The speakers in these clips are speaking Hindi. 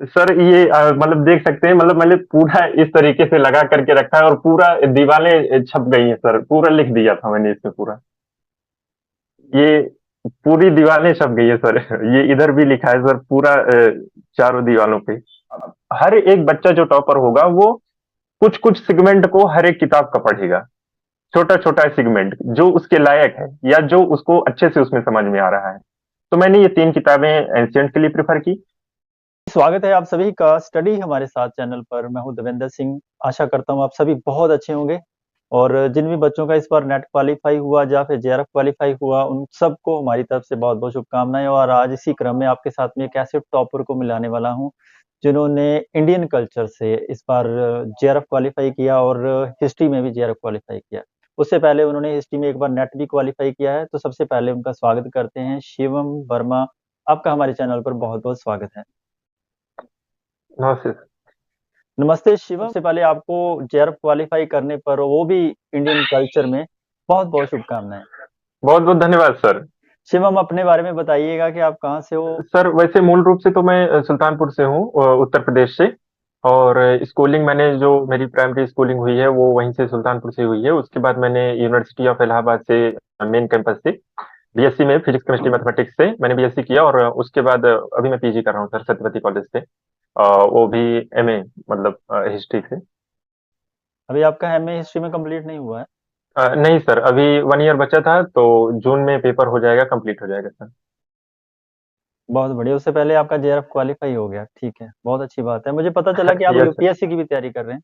सर ये मतलब देख सकते हैं, मतलब मैंने पूरा इस तरीके से लगा करके रखा है और पूरा दीवारें छप गई हैं सर, पूरा लिख दिया था मैंने इसमें पूरा। ये पूरी दीवारें छप गई है सर। ये इधर भी लिखा है सर पूरा, चारों दीवारों पे। हर एक बच्चा जो टॉपर होगा वो कुछ कुछ सेगमेंट को हर एक किताब का पढ़ेगा, छोटा छोटा सेगमेंट जो उसके लायक है या जो उसको अच्छे से उसमें समझ में आ रहा है। तो मैंने ये तीन किताबें एंशियंट के लिए प्रेफर की। स्वागत है आप सभी का स्टडी हमारे साथ चैनल पर। मैं हूं देवेंद्र सिंह। आशा करता हूं आप सभी बहुत अच्छे होंगे। और जिन भी बच्चों का इस बार नेट क्वालिफाई हुआ या फिर जेआरएफ क्वालिफाई हुआ, उन सबको हमारी तरफ से बहुत बहुत शुभकामनाएं। और आज इसी क्रम में आपके साथ में एक ऐसे टॉपर को मिलाने वाला हूं जिन्होंने इंडियन कल्चर से इस बार जेआरएफ क्वालिफाई किया और हिस्ट्री में भी जेआरएफ क्वालिफाई किया। उससे पहले उन्होंने हिस्ट्री में एक बार नेट भी क्वालिफाई किया है। तो सबसे पहले उनका स्वागत करते हैं, शिवम वर्मा। आपका हमारे चैनल पर बहुत बहुत स्वागत है। नमस्ते। नमस्ते शिवम। सबसे पहले आपको जेआरएफ क्वालिफाई करने पर, वो भी इंडियन कल्चर में, बहुत बहुत शुभकामनाएं। बहुत बहुत धन्यवाद सर। शिवम, अपने बारे में बताइएगा कि आप कहाँ से हो। सर वैसे मूल रूप से तो मैं सुल्तानपुर से हूँ, उत्तर प्रदेश से। और स्कूलिंग मैंने जो मेरी प्राइमरी स्कूलिंग हुई है वो वहीं से सुल्तानपुर से हुई है। उसके बाद मैंने यूनिवर्सिटी ऑफ इलाहाबाद से, मेन कैंपस से, बीएससी में फिजिक्स केमिस्ट्री मैथमेटिक्स से मैंने बीएससी किया। और उसके बाद अभी मैं पीजी कर रहा हूँ सर, सत्यवती कॉलेज से। वो भी एमए, मतलब हिस्ट्री से। अभी आपका एमए हिस्ट्री में कंप्लीट नहीं हुआ है? नहीं सर, अभी 1 ईयर बचा था, तो जून में पेपर हो जाएगा, कंप्लीट हो जाएगा सर। बहुत बढ़िया। उससे पहले आपका जेआरएफ क्वालिफाई हो गया, ठीक है, बहुत अच्छी बात है। मुझे पता चला कि आप यस सर। यूपीएससी की भी तैयारी कर रहे हैं।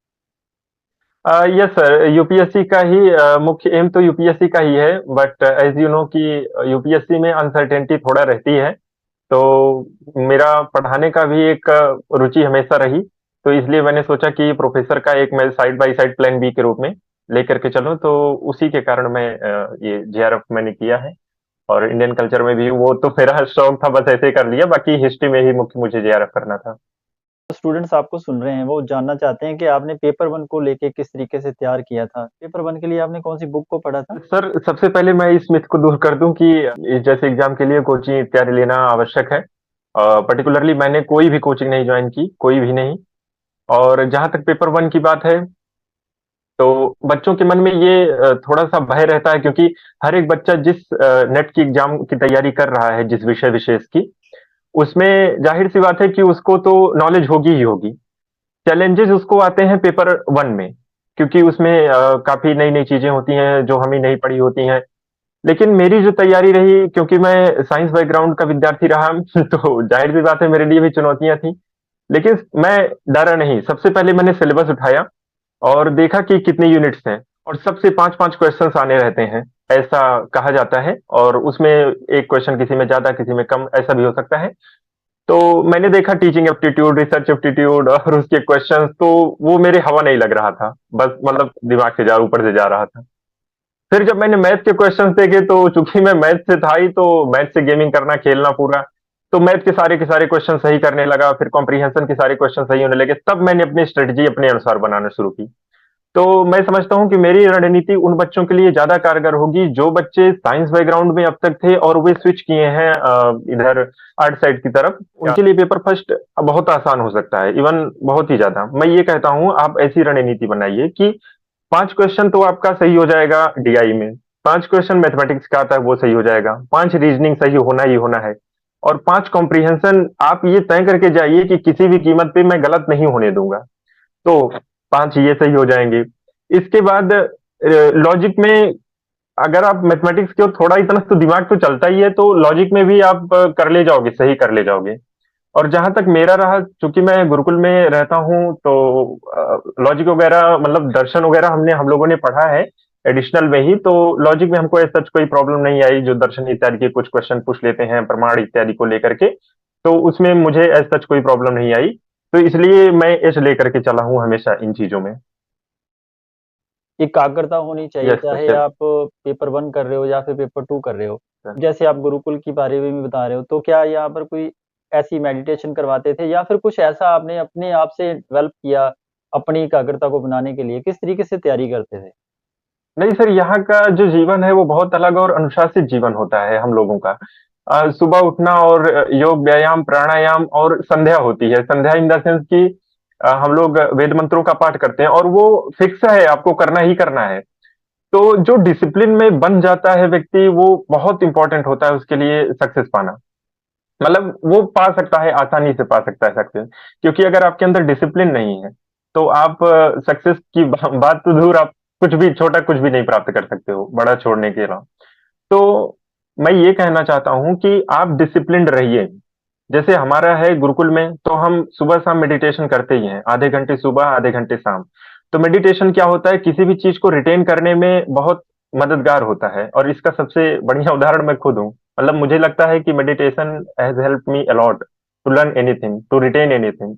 यस सर, यूपीएससी का ही मुख्य एम तो यूपीएससी का ही है। बट एज यू नो कि यूपीएससी में अनसर्टेनिटी थोड़ा रहती है। तो मेरा पढ़ाने का भी एक रुचि हमेशा रही। तो इसलिए मैंने सोचा कि प्रोफेसर का एक मैं side by side plan B के रूप में लेकर के चलूं। तो उसी के कारण मैं ये जेआरएफ मैंने किया है। और इंडियन कल्चर में भी वो तो मेरा शौक था, बस ऐसे ही कर लिया। बाकी हिस्ट्री में ही मुख्य मुझे जेआरएफ करना था। स्टूडेंट्स आपको सुन रहे हैं, वो जानना चाहते हैं कि आपने पेपर वन को लेके किस तरीके से तैयार किया था। पेपर वन के लिए आपने कौन सी बुक को पढ़ा था? सर सबसे पहले मैं इस मिथ को दूर कर दूं कि इस जैसे एग्जाम के लिए कोचिंग इत्यादि लेना आवश्यक है। पर्टिकुलरली मैंने कोई भी कोचिंग नहीं ज्वाइन की, कोई भी नहीं। और जहां तक पेपर वन की बात है, तो बच्चों के मन में ये थोड़ा सा भय रहता है, क्योंकि हर एक बच्चा जिस नेट की एग्जाम की तैयारी कर रहा है, जिस विषय विशेष की, उसमें जाहिर सी बात है कि उसको तो नॉलेज होगी ही होगी। चैलेंजेस उसको आते हैं पेपर वन में, क्योंकि उसमें काफी नई नई चीजें होती हैं जो हमें नहीं पढ़ी होती हैं। लेकिन मेरी जो तैयारी रही, क्योंकि मैं साइंस बैकग्राउंड का विद्यार्थी रहा, तो जाहिर सी बात है मेरे लिए भी चुनौतियां थी। लेकिन मैं डरा नहीं। सबसे पहले मैंने सिलेबस उठाया और देखा कि कितने यूनिट्स हैं। और सबसे पांच पांच क्वेश्चंस आने रहते हैं, ऐसा कहा जाता है। और उसमें एक क्वेश्चन किसी में ज्यादा किसी में कम ऐसा भी हो सकता है। तो मैंने देखा टीचिंग एप्टीट्यूड, रिसर्च एप्टीट्यूड और उसके क्वेश्चंस, तो वो मेरे हवा नहीं लग रहा था, बस मतलब दिमाग से जा ऊपर से जा रहा था। फिर जब मैंने मैथ के क्वेश्चंस देखे, तो चूंकि मैं मैथ से था ही, तो मैथ से गेमिंग करना, खेलना पूरा। तो मैथ के सारे क्वेश्चन सही करने लगा, फिर कॉम्प्रीहेंशन के सारे क्वेश्चन सही होने लगे। तब मैंने अपनी स्ट्रेटजी अपने अनुसार बनाना शुरू की। तो मैं समझता हूं कि मेरी रणनीति उन बच्चों के लिए ज्यादा कारगर होगी जो बच्चे साइंस बैकग्राउंड में अब तक थे और वे स्विच किए हैं इधर आर्ट साइड की तरफ। उनके लिए पेपर फर्स्ट बहुत आसान हो सकता है, इवन बहुत ही ज्यादा। मैं ये कहता हूं, आप ऐसी रणनीति बनाइए कि 5 क्वेश्चन तो आपका सही हो जाएगा डीआई में, 5 क्वेश्चन मैथमेटिक्स का आता है वो सही हो जाएगा, 5 रीजनिंग सही होना ही होना है, और 5 कॉम्प्रीहेंशन आप ये तय करके जाइए कि किसी भी कीमत पे मैं गलत नहीं होने दूंगा। तो 5 ये सही हो जाएंगे। इसके बाद लॉजिक में, अगर आप मैथमेटिक्स के हो, थोड़ा इतना तो दिमाग तो चलता ही है, तो लॉजिक में भी आप कर ले जाओगे, सही कर ले जाओगे। और जहां तक मेरा रहा, चूंकि मैं गुरुकुल में रहता हूँ, तो लॉजिक वगैरह मतलब दर्शन वगैरह हम लोगों ने पढ़ा है एडिशनल में ही। तो लॉजिक में हमको ऐसा कोई प्रॉब्लम नहीं आई। जो दर्शन इत्यादि के कुछ क्वेश्चन पूछ लेते हैं प्रमाण इत्यादि को लेकर के, तो उसमें मुझे ऐसा कोई प्रॉब्लम नहीं आई। तो इसलिए मैं एज लेकर के चला हूँ हमेशा इन चीजों में। एकाग्रता होनी चाहिए, यस चाहे सर। आप पेपर वन कर रहे हो या फिर पेपर टू कर रहे हो। जैसे आप गुरुकुल के बारे में भी बता रहे हो, तो क्या यहाँ पर कोई ऐसी मेडिटेशन करवाते थे या फिर कुछ ऐसा आपने अपने आप से डेवलप किया अपनी एकाग्रता को बनाने के लिए? किस तरीके से तैयारी करते थे? नहीं सर, यहाँ का जो जीवन है वो बहुत अलग और अनुशासित जीवन होता है हम लोगों का। सुबह उठना और योग व्यायाम प्राणायाम और संध्या होती है। संध्या इन द सेंस कि हम लोग वेद मंत्रों का पाठ करते हैं और वो फिक्स है, आपको करना ही करना है। तो जो डिसिप्लिन में बन जाता है व्यक्ति, वो बहुत इंपॉर्टेंट होता है उसके लिए सक्सेस पाना। मतलब वो पा सकता है, आसानी से पा सकता है सक्सेस। क्योंकि अगर आपके अंदर डिसिप्लिन नहीं है तो आप सक्सेस की बात तो दूर, आप कुछ भी छोटा कुछ भी नहीं प्राप्त कर सकते हो, बड़ा छोड़ने के अलावा। तो मैं ये कहना चाहता हूं कि आप डिसिप्लिन्ड रहिए। जैसे हमारा है गुरुकुल में, तो हम सुबह शाम मेडिटेशन करते ही हैं, आधे घंटे सुबह आधे घंटे शाम। तो मेडिटेशन क्या होता है, किसी भी चीज को रिटेन करने में बहुत मददगार होता है, और इसका सबसे बढ़िया उदाहरण मैं खुद हूँ। मतलब मुझे लगता है कि meditation has help me a lot to learn anything, to retain anything.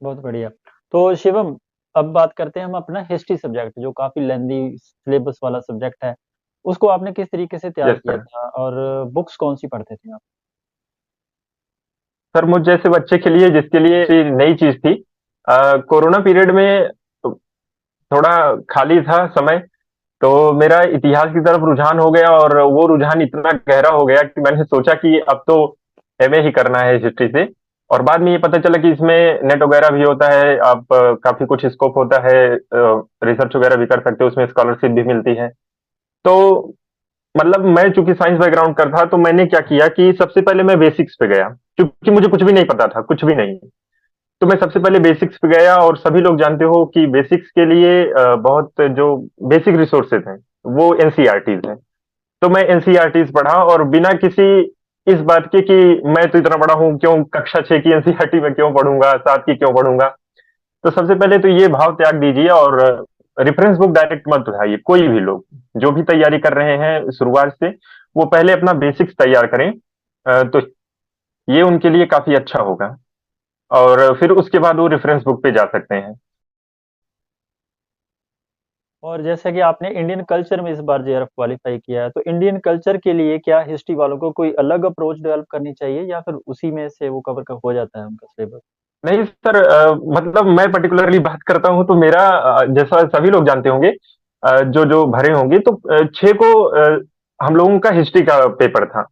बहुत बढ़िया। तो शिवम, अब बात करते हैं हम अपना हिस्ट्री सब्जेक्ट, जो काफ़ी लेंदी सिलेबस वाला सब्जेक्ट है। उसको आपने किस तरीके से तैयार यस किया सर। था और बुक्स कौन-सी पढ़ते थे आप? सर मुझ जैसे बच्चे के लिए, जिसके लिए ये नई चीज थी, कोरोना पीरियड में थोड़ा खाली था समय, तो मेरा इतिहास की तरफ रुझान हो गया, और वो रुझान इतना गहरा हो गया कि मैंने सोचा कि अब तो एमए ही करना है हिस्ट्री से। और बाद में ये पता चला कि इसमें नेट वगैरह भी होता है, आप काफी कुछ स्कोप होता है, रिसर्च वगैरह भी कर सकते हो, उसमें स्कॉलरशिप भी मिलती है। तो मतलब मैं चूंकि साइंस बैकग्राउंड का था, तो मैंने क्या किया कि सबसे पहले मैं बेसिक्स पे गया, क्योंकि मुझे कुछ भी नहीं पता था, कुछ भी नहीं। तो मैं सबसे पहले बेसिक्स पे गया, और सभी लोग जानते हो कि बेसिक्स के लिए बहुत जो बेसिक रिसोर्सेज हैं वो एनसीईआरटीज हैं। तो मैं एनसीईआरटीज पढ़ा, और बिना किसी इस बात के कि मैं तो इतना बड़ा हूं, क्यों कक्षा 6 की एनसीईआरटी में क्यों पढ़ूंगा, 7 की क्यों पढ़ूंगा। तो सबसे पहले तो ये भाव त्याग दीजिए, और रेफरेंस बुक डायरेक्ट मत उठाइए। कोई भी लोग जो भी तैयारी कर रहे हैं शुरुआत से, वो पहले अपना बेसिक्स तैयार करें। तो ये उनके लिए काफी अच्छा होगा, और फिर उसके बाद वो रेफरेंस बुक पे जा सकते हैं। और जैसा कि आपने इंडियन कल्चर में इस बार जेआरएफ क्वालीफाई किया है, तो इंडियन कल्चर के लिए क्या हिस्ट्री वालों को कोई अलग अप्रोच डेवलप करनी चाहिए, या फिर उसी में से वो कवर हो जाता है उनका सिलेबस? नहीं सर, मतलब मैं पर्टिकुलरली बात करता हूँ तो मेरा, जैसा सभी लोग जानते होंगे, जो जो भरे होंगे, तो 6 को हम लोगों का हिस्ट्री का पेपर था,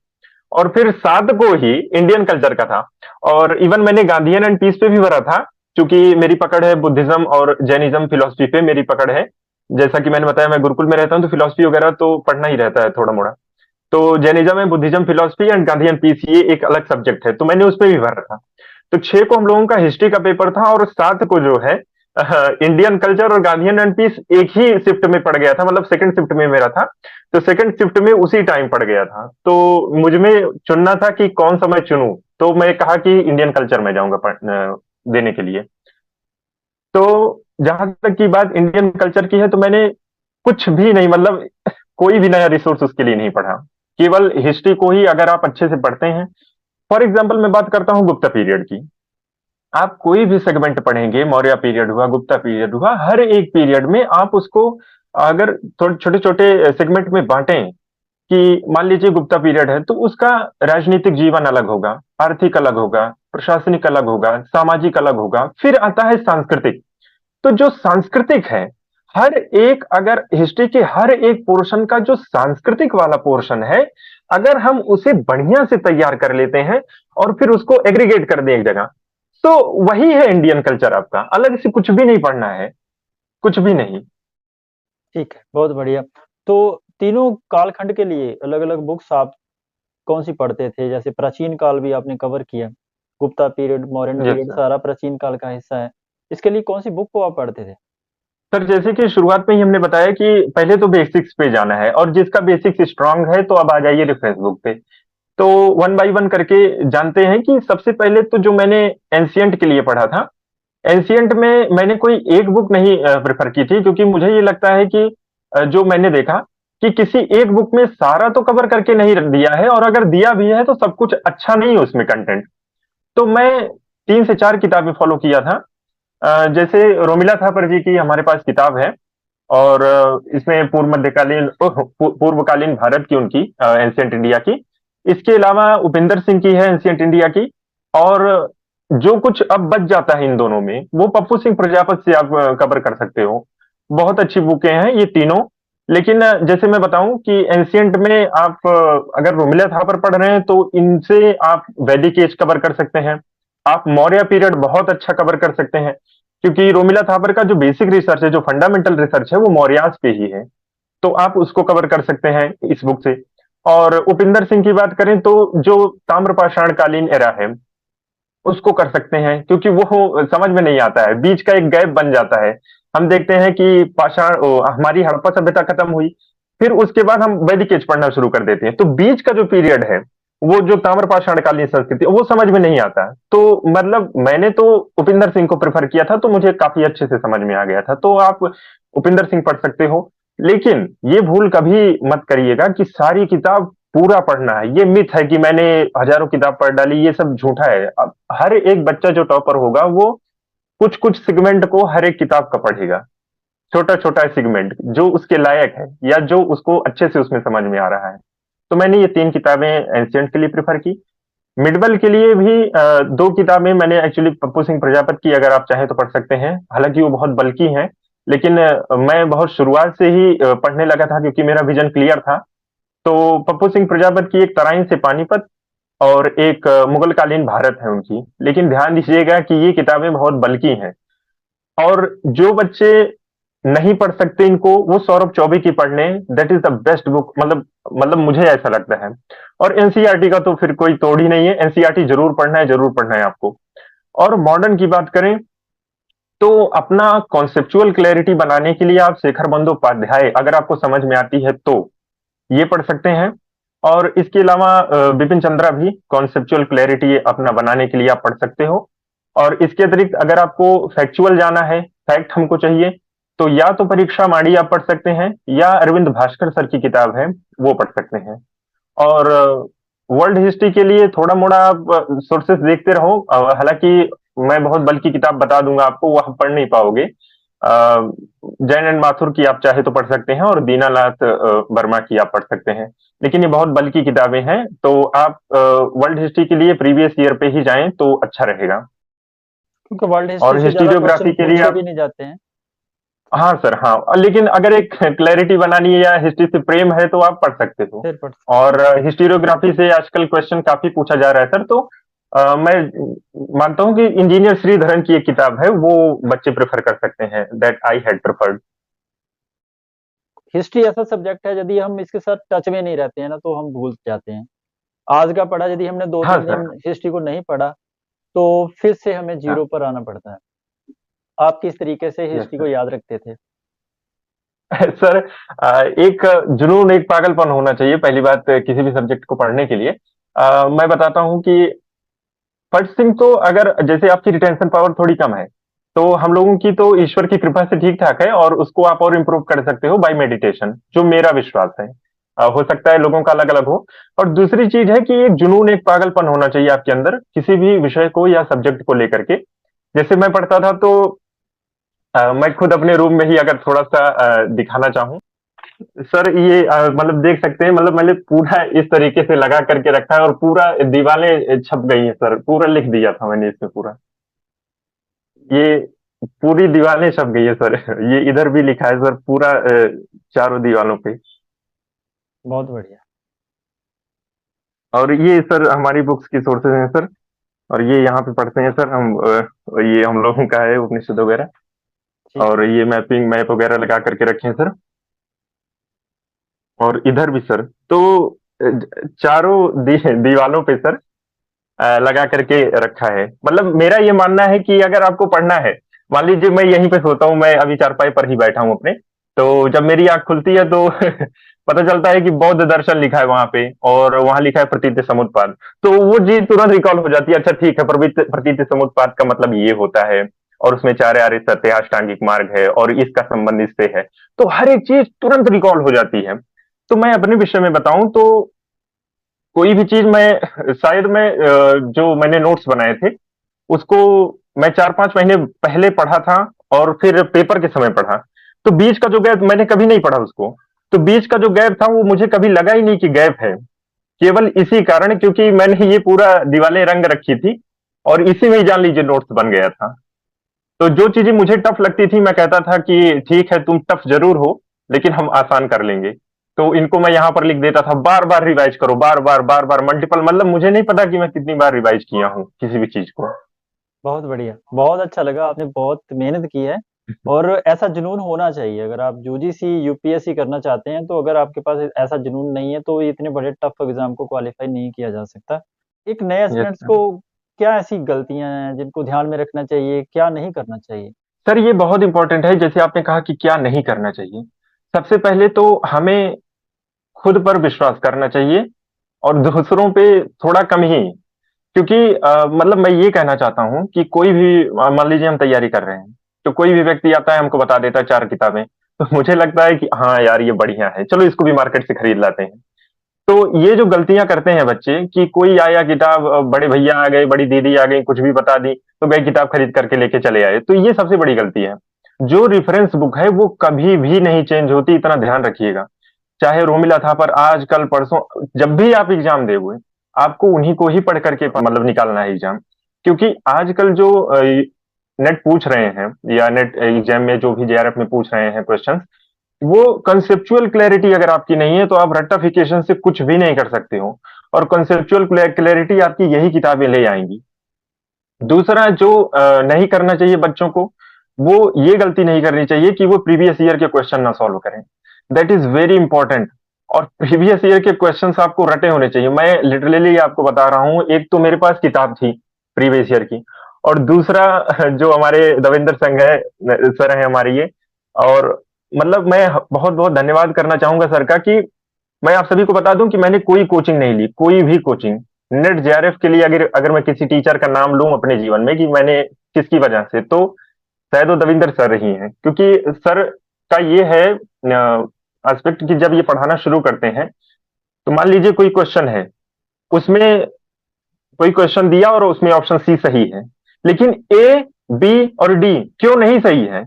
और फिर 7 को ही इंडियन कल्चर का था। और इवन मैंने गांधीयन एंड पीस पे भी भरा था, क्योंकि मेरी पकड़ है बुद्धिज्म और जैनिज्म फिलोसफी पे, मेरी पकड़ है। जैसा कि मैंने बताया, मैं गुरुकुल में रहता हूँ, तो फिलोसफी वगैरह तो पढ़ना ही रहता है थोड़ा मोड़ा। तो जैनिज्म है, Buddhism philosophy and Gandhian peace, ये एक अलग सब्जेक्ट है, तो मैंने उसमें भी भरा था। तो 6 को हम लोगों का हिस्ट्री का पेपर था, और 7 को जो है इंडियन कल्चर और गांधीयन एंड पीस एक ही शिफ्ट में पड़ गया था, मतलब सेकंड शिफ्ट में मेरा था। तो सेकंड शिफ्ट में उसी टाइम पड़ गया था, तो मुझ में चुनना था कि कौन सा मैं चुनूं। तो मैं कहा कि इंडियन कल्चर में जाऊंगा देने के लिए। तो जहां तक की बात इंडियन कल्चर की है, तो मैंने कुछ भी नहीं, मतलब कोई भी नया रिसोर्स उसके लिए नहीं पढ़ा। केवल हिस्ट्री को ही अगर आप अच्छे से पढ़ते हैं। फॉर एग्जाम्पल मैं बात करता हूँ गुप्ता पीरियड की। आप कोई भी सेगमेंट पढ़ेंगे, मौर्य पीरियड हुआ, गुप्ता पीरियड हुआ, हर एक पीरियड में आप उसको अगर थोड़े छोटे छोटे सेगमेंट में बांटें, कि मान लीजिए गुप्ता पीरियड है, तो उसका राजनीतिक जीवन अलग होगा, आर्थिक अलग होगा, प्रशासनिक अलग होगा, सामाजिक अलग होगा, फिर आता है सांस्कृतिक। तो जो सांस्कृतिक है, हर एक, अगर हिस्ट्री के हर एक पोर्शन का जो सांस्कृतिक वाला पोर्शन है, अगर हम उसे बढ़िया से तैयार कर लेते हैं और फिर उसको एग्रीगेट कर दें एक जगह, तो वही है इंडियन कल्चर। आपका अलग से कुछ भी नहीं पढ़ना है, कुछ भी नहीं। ठीक है, बहुत बढ़िया। तो तीनों कालखंड के लिए अलग-अलग बुक्स आप कौन-सी पढ़ते थे? जैसे प्राचीन काल भी आपने कवर किया, Gupta period, Mauryan yes period sir. सारा प्राचीन काल का हिस्सा है। इसके लिए कौन-सी बुक को आप पढ़ते थे? सर जैसे कि शुरुआत में ही हमने बताया कि पहले तो बेसिक्स पे जाना है, और जिसका बेसिक्स स्ट्रांग है तो अब आ जाइए रेफरेंस बुक पे। तो वन बाय वन करके जानते हैं कि सबसे पहले तो जो मैंने एंशियंट के लिए पढ़ा था, एंशियंट में मैंने कोई एक बुक नहीं प्रेफर की थी, क्योंकि मुझे ये लगता है कि जो मैंने देखा कि किसी एक बुक में सारा तो कवर करके नहीं दिया है, और अगर दिया भी है तो सब कुछ अच्छा नहीं है उसमें कंटेंट। तो मैं 3 से 4 किताबें फॉलो किया था। जैसे रोमिला थापर जी की हमारे पास किताब है, और इसमें पूर्वकालीन भारत की, उनकी एंशियंट इंडिया की। इसके अलावा उपेंद्र सिंह की है एंशियंट इंडिया की। और जो कुछ अब बच जाता है इन दोनों में, वो पप्पू सिंह प्रजापत से आप कवर कर सकते हो। बहुत अच्छी बुकें हैं ये तीनों। लेकिन जैसे मैं बताऊं कि एंशियंट में आप अगर रोमिला थापर पढ़ रहे हैं तो इनसे आप वैदिक एज कवर कर सकते हैं। आप मौर्य पीरियड बहुत अच्छा कवर कर सकते हैं, क्योंकि रोमिला थापर का जो बेसिक रिसर्च है, जो फंडामेंटल रिसर्च है, वो मौर्यास पे ही है। तो आप उसको कवर कर सकते हैं इस बुक से। और उपिंदर सिंह की बात करें तो जो ताम्रपाषाण कालीन एरा है उसको कर सकते हैं, क्योंकि वो समझ में नहीं आता है, बीच का एक गैप बन जाता है। हम देखते हैं कि हमारी हड़प्पा सभ्यता खत्म हुई, फिर उसके बाद हम वैदिक एज पढ़ना शुरू कर देते हैं, तो बीच का जो पीरियड है, वो जो ताम्रपाषाण कालीन संस्कृति, वो समझ में नहीं आता। तो मतलब मैंने तो उपिंदर सिंह को प्रेफर किया था, तो मुझे काफी अच्छे से समझ में आ गया था। तो आप उपिंदर सिंह पढ़ सकते हो। लेकिन ये भूल कभी मत करिएगा कि सारी किताब पूरा पढ़ना है। ये मिथ है कि मैंने हजारों किताब पढ़ डाली, ये सब झूठा है। अब हर एक बच्चा जो टॉपर होगा वो कुछ कुछ सेगमेंट को हर एक किताब का पढ़ेगा, छोटा छोटा सेगमेंट जो उसके लायक है या जो उसको अच्छे से उसमें समझ में आ रहा है। तो मैंने ये 3 किताबें एंशियंट के लिए प्रेफर की। मिडबल के लिए भी 2 किताबें मैंने एक्चुअली पप्पू सिंह प्रजापत की, अगर आप चाहें तो पढ़ सकते हैं, हालांकि वो बहुत बल्कि हैं। लेकिन मैं बहुत शुरुआत से ही पढ़ने लगा था, क्योंकि मेरा विजन क्लियर था। तो पप्पू सिंह प्रजापत की एक तराइन से पानीपत और एक मुगल कालीन भारत है उनकी। लेकिन ध्यान दीजिएगा कि ये किताबें बहुत बल्कि हैं, और जो बच्चे नहीं पढ़ सकते इनको, वो सौरभ चौबे की पढ़ लें। That is the best book, मतलब मुझे ऐसा लगता है। और एनसीईआरटी का तो फिर कोई तोड़ ही नहीं है, एनसीईआरटी जरूर पढ़ना है, जरूर पढ़ना है आपको। और मॉडर्न की बात करें तो अपना कॉन्सेप्चुअल क्लैरिटी बनाने के लिए आप शेखर बंदोपाध्याय, अगर आपको समझ में आती है तो ये पढ़ सकते हैं। और इसके अलावा बिपिन चंद्रा भी कॉन्सेप्चुअल क्लैरिटी अपना बनाने के लिए आप पढ़ सकते हो। और इसके अतिरिक्त अगर आपको फैक्चुअल जाना है, फैक्ट हमको चाहिए, तो या तो परीक्षा माड़ी आप पढ़ सकते हैं, या अरविंद भास्कर सर की किताब है वो पढ़ सकते हैं। और वर्ल्ड हिस्ट्री के लिए थोड़ा मोड़ा आप सोर्सेस देखते रहो। हालांकि मैं बहुत बल्कि किताब बता दूंगा आपको, वो आप पढ़ नहीं पाओगे। जैन एंड माथुर की आप चाहे तो पढ़ सकते हैं, और दीनानाथ वर्मा की आप पढ़ सकते हैं। लेकिन ये बहुत बल्कि किताबें हैं, तो आप वर्ल्ड हिस्ट्री के लिए प्रीवियस ईयर पे ही जाएं तो अच्छा रहेगा। क्योंकि वर्ल्ड हिस्ट्री और से ज़्यादा हिस्टोरियोग्राफी क्वेश्चन के लिए पूछे आप, भी नहीं जाते हैं। हाँ सर हाँ, लेकिन अगर एक क्लैरिटी बनानी है या हिस्ट्री से प्रेम है तो आप पढ़ सकते हो। फिर पढ़ और हिस्टोरियोग्राफी से आजकल क्वेश्चन काफी पूछा जा रहा है सर, तो मैं मानता हूँ कि इंजीनियर श्रीधरन की एक किताब है, वो बच्चे प्रेफर कर सकते हैं, that I had preferred. History ऐसा सब्जेक्ट है, यदि हम इसके साथ टच में नहीं रहते हैं ना तो हम भूल जाते हैं। आज का पढ़ा, यदि हमने दो हाँ तीन सर। दिन हिस्ट्री को नहीं पढ़ा तो फिर से हमें हाँ। जीरो पर आना पड़ता है। आप किस तरीके से यस हिस्ट्री को सर। याद रखते थे? सर एक जुनून, एक पागलपन होना चाहिए पहली बात किसी भी सब्जेक्ट को पढ़ने के लिए। मैं बताता हूँ कि फर्स्ट थिंग तो, अगर जैसे आपकी रिटेंशन पावर थोड़ी कम है, तो हम लोगों की तो ईश्वर की कृपा से ठीक ठाक है, और उसको आप और इम्प्रूव कर सकते हो बाय मेडिटेशन, जो मेरा विश्वास है। हो सकता है लोगों का अलग अलग हो। और दूसरी चीज है कि एक जुनून, एक पागलपन होना चाहिए आपके अंदर किसी भी विषय को या सब्जेक्ट को लेकर के। जैसे मैं पढ़ता था तो मैं खुद अपने रूम में ही अगर थोड़ा सा दिखाना चाहूँ सर, ये मतलब देख सकते हैं, मतलब मैंने पूरा इस तरीके से लगा करके रखा है, और पूरा दीवारें छप गई हैं सर, पूरा लिख दिया था मैंने इसमें पूरा। ये पूरी दीवारें छप गई है सर। ये इधर भी लिखा है सर पूरा, चारों दीवारों पे। बहुत बढ़िया। और ये सर हमारी बुक्स की सोर्सेज हैं सर। और ये यहाँ पे पढ़ते हैं सर हम, ये हम लोगों का है उपनिषद वगैरह। ठीक और है। ये मैपिंग मैप वगैरह लगा करके रखे हैं सर। और इधर भी सर, तो चारों दीवालों पे सर लगा करके रखा है। मतलब मेरा ये मानना है कि अगर आपको पढ़ना है, मान लीजिए मैं यहीं पे सोता हूँ, मैं अभी चारपाई पर ही बैठा हूँ अपने, तो जब मेरी आंख खुलती है तो पता चलता है कि बौद्ध दर्शन लिखा है वहां पे, और वहां लिखा है प्रतीति समुत्पाद। तो वो चीज तुरंत रिकॉल हो जाती है, अच्छा ठीक है, प्रतीति समुत्पाद का मतलब ये होता है, और उसमें चार आर्य सत्य अष्टांगिक मार्ग है, और इसका संबंध इससे है। तो हर एक चीज तुरंत रिकॉल हो जाती है। तो मैं अपने विषय में बताऊं तो कोई भी चीज मैं, शायद मैं जो मैंने नोट्स बनाए थे उसको मैं 4-5 महीने पहले पढ़ा था, और फिर पेपर के समय पढ़ा। तो बीच का जो गैप, मैंने कभी नहीं पढ़ा उसको। तो बीच का जो गैप था वो मुझे कभी लगा ही नहीं कि गैप है, केवल इसी कारण क्योंकि मैंने ये पूरा दीवारें रंग रखी थी, और इसी में ही जान लीजिए नोट्स बन गया था। तो जो चीजें मुझे टफ लगती थी मैं कहता था कि ठीक है तुम टफ जरूर हो, लेकिन हम आसान कर लेंगे। तो इनको मैं यहाँ पर लिख देता था, बार बार रिवाइज करो, बार बार मल्टीपल, मतलब मुझे नहीं पता कि मैं कितनी बार रिवाइज किया हूँ किसी भी चीज को। बहुत बढ़िया, बहुत अच्छा लगा, आपने बहुत मेहनत की है और ऐसा जुनून होना चाहिए। अगर आप यूजीसी, यूपीएससी करना चाहते हैं, तो अगर आपके पास ऐसा जुनून नहीं है, तो इतने बड़े टफ एग्ज़ाम को क्वालीफाई नहीं किया जा सकता। एक नए यस एस्पिरेंट्स सर। को क्या ऐसी गलतियाँ हैं, जिनको ध्यान में रखना चाहिए, क्या नहीं करना चाहिए? सर ये बहुत इंपॉर्टेंट है, जैसे आपने कहा कि क्या नहीं करना चाहिए। सबसे पहले तो हमें खुद पर विश्वास करना चाहिए और दूसरों पे थोड़ा कम ही। क्योंकि मतलब मैं ये कहना चाहता हूँ कि कोई भी मान लीजिए हम तैयारी कर रहे हैं, तो कोई भी व्यक्ति आता है हमको बता देता है 4 किताबें, तो मुझे लगता है कि हाँ यार ये बढ़िया है, चलो इसको भी मार्केट से खरीद लाते हैं। तो ये जो गलतियां करते हैं बच्चे कि कोई आया किताब, बड़े भैया आ गए, बड़ी दीदी आ गई, कुछ भी बता दी, तो गए किताब खरीद करके लेके चले आए, तो ये सबसे बड़ी गलती है। जो रेफरेंस बुक है वो कभी भी नहीं चेंज होती, इतना ध्यान रखिएगा। चाहे रोमिला था, पर आज कल परसों जब भी आप एग्जाम देंगे, आपको उन्हीं को ही पढ़ करके मतलब निकालना है एग्जाम। क्योंकि आजकल जो नेट पूछ रहे हैं या नेट एग्जाम में जो भी जेआरएफ में पूछ रहे हैं क्वेश्चन, वो कंसेप्चुअल क्लैरिटी अगर आपकी नहीं है तो आप रट्टाफिकेशन से कुछ भी नहीं कर सकते हो। और कंसेप्चुअल क्लैरिटी आपकी यही किताबें ले आएंगी। दूसरा जो नहीं करना चाहिए बच्चों को, वो ये गलती नहीं करनी चाहिए कि वो प्रीवियस ईयर के क्वेश्चन ना सॉल्व करें। That is very important. और प्रीवियस ईयर के क्वेश्चंस आपको रटे होने चाहिए। मैं लिटरली आपको बता रहा हूँ, एक तो मेरे पास किताब थी प्रीवियस ईयर की, और दूसरा जो हमारे दविंदर संघ है, सर है हमारे ये, और मतलब मैं बहुत बहुत धन्यवाद करना चाहूंगा सर का कि मैं आप सभी को बता दूं कि मैंने कोई कोचिंग नहीं ली, कोई भी कोचिंग। नेट जेआरएफ के लिए अगर अगर मैं किसी टीचर का नाम लूं अपने जीवन में कि मैंने किसकी वजह से, तो शायद वो दविंदर सर ही हैं। क्योंकि सर का ये है एस्पेक्ट कि जब ये पढ़ाना शुरू करते हैं, तो मान लीजिए कोई क्वेश्चन है, उसमें कोई क्वेश्चन दिया और उसमें ऑप्शन सी सही है, लेकिन ए, बी और डी क्यों नहीं सही है,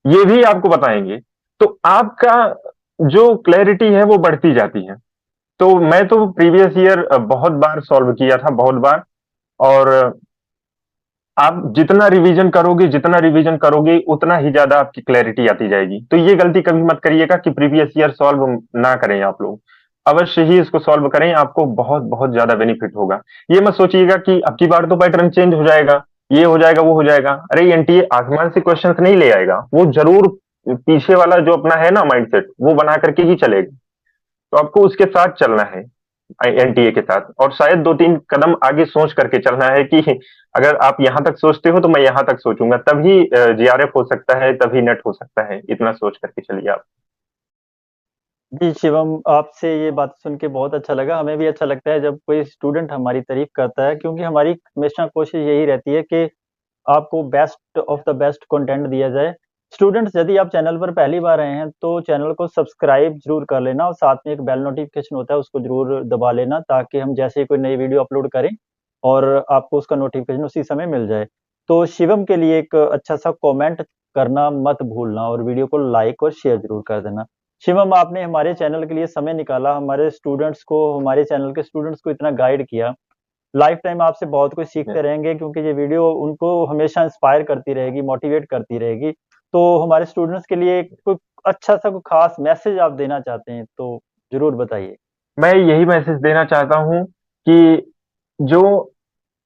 ये भी आपको बताएंगे। तो आपका जो क्लैरिटी है वो बढ़ती जाती है। तो मैं तो प्रीवियस ईयर बहुत बार सॉल्व किया था, बहुत बार। और आप जितना रिवीजन करोगे उतना ही ज्यादा आपकी क्लैरिटी आती जाएगी। तो ये गलती कभी मत करिएगा कि प्रीवियस ईयर सॉल्व ना करें आप लोग। अवश्य ही इसको सॉल्व करें, आपको बहुत बहुत ज्यादा बेनिफिट होगा। ये मत सोचिएगा कि अब की बार तो पैटर्न चेंज हो जाएगा, ये हो जाएगा, वो हो जाएगा। अरे एनटीए आसमान से क्वेश्चंस नहीं ले आएगा, वो जरूर पीछे वाला जो अपना है ना माइंडसेट, वो बना करके ही चलेगा। तो आपको उसके साथ चलना है, एनटीए के साथ, और शायद 2-3 कदम आगे सोच करके चलना है कि अगर आप यहां तक सोचते हो तो मैं यहां तक सोचूंगा, तभी जीआरएफ हो सकता है, तभी नेट हो सकता है। इतना सोच करके चलिए आप। जी शिवम, आपसे ये बात सुन के बहुत अच्छा लगा। हमें भी अच्छा लगता है जब कोई स्टूडेंट हमारी तारीफ करता है, क्योंकि हमारी हमेशा कोशिश यही रहती है कि आपको best of the best content दिया जाए। स्टूडेंट्स, यदि आप चैनल पर पहली बार आए हैं, तो चैनल को सब्सक्राइब जरूर कर लेना और साथ में एक बेल नोटिफिकेशन होता है, उसको जरूर दबा लेना, ताकि हम जैसे ही कोई नई वीडियो अपलोड करें और आपको उसका नोटिफिकेशन उसी समय मिल जाए। तो शिवम के लिए एक अच्छा सा कमेंट करना मत भूलना और वीडियो को लाइक और शेयर जरूर कर देना। शिवम, आपने हमारे चैनल के लिए समय निकाला, हमारे स्टूडेंट्स को, हमारे चैनल के स्टूडेंट्स को इतना गाइड किया। लाइफ टाइम आपसे बहुत कुछ सीखते रहेंगे, क्योंकि ये वीडियो उनको हमेशा इंस्पायर करती रहेगी, मोटिवेट करती रहेगी। तो हमारे स्टूडेंट्स के लिए कोई अच्छा सा कोई खास मैसेज आप देना चाहते हैं, तो ज़रूर बताइए। मैं यही मैसेज देना चाहता हूं कि जो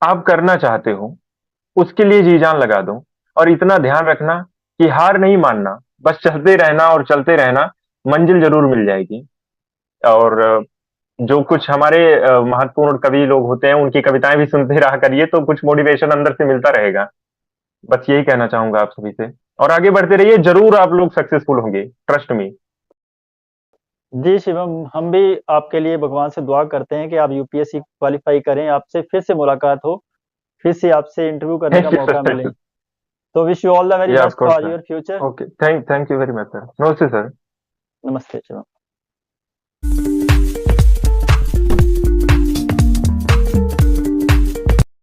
आप करना चाहते हो उसके लिए जी जान लगा दो। और इतना ध्यान रखना कि हार नहीं मानना, बस चलते रहना और चलते रहना, मंजिल जरूर मिल जाएगी। और जो कुछ हमारे महत्वपूर्ण कवि लोग होते हैं उनकी कविताएं भी सुनते रहा करिए, तो कुछ मोटिवेशन अंदर से मिलता रहेगा। बस यही कहना चाहूंगा आप सभी से। और आगे बढ़ते रहिए, जरूर आप लोग सक्सेसफुल होंगे, ट्रस्ट मी। जी शिवम, हम भी आपके लिए भगवान से दुआ करते हैं कि आप यूपीएससी क्वालिफाई करें, आपसे फिर से मुलाकात हो, फिर से आपसे इंटरव्यू करने का थैंक यू सर, मौका थैंक मिले। यू। तो wish you all the very या of best course for sir. Your future. Okay, thank you very much sir. नमस्ते सर। नमस्ते शिवम।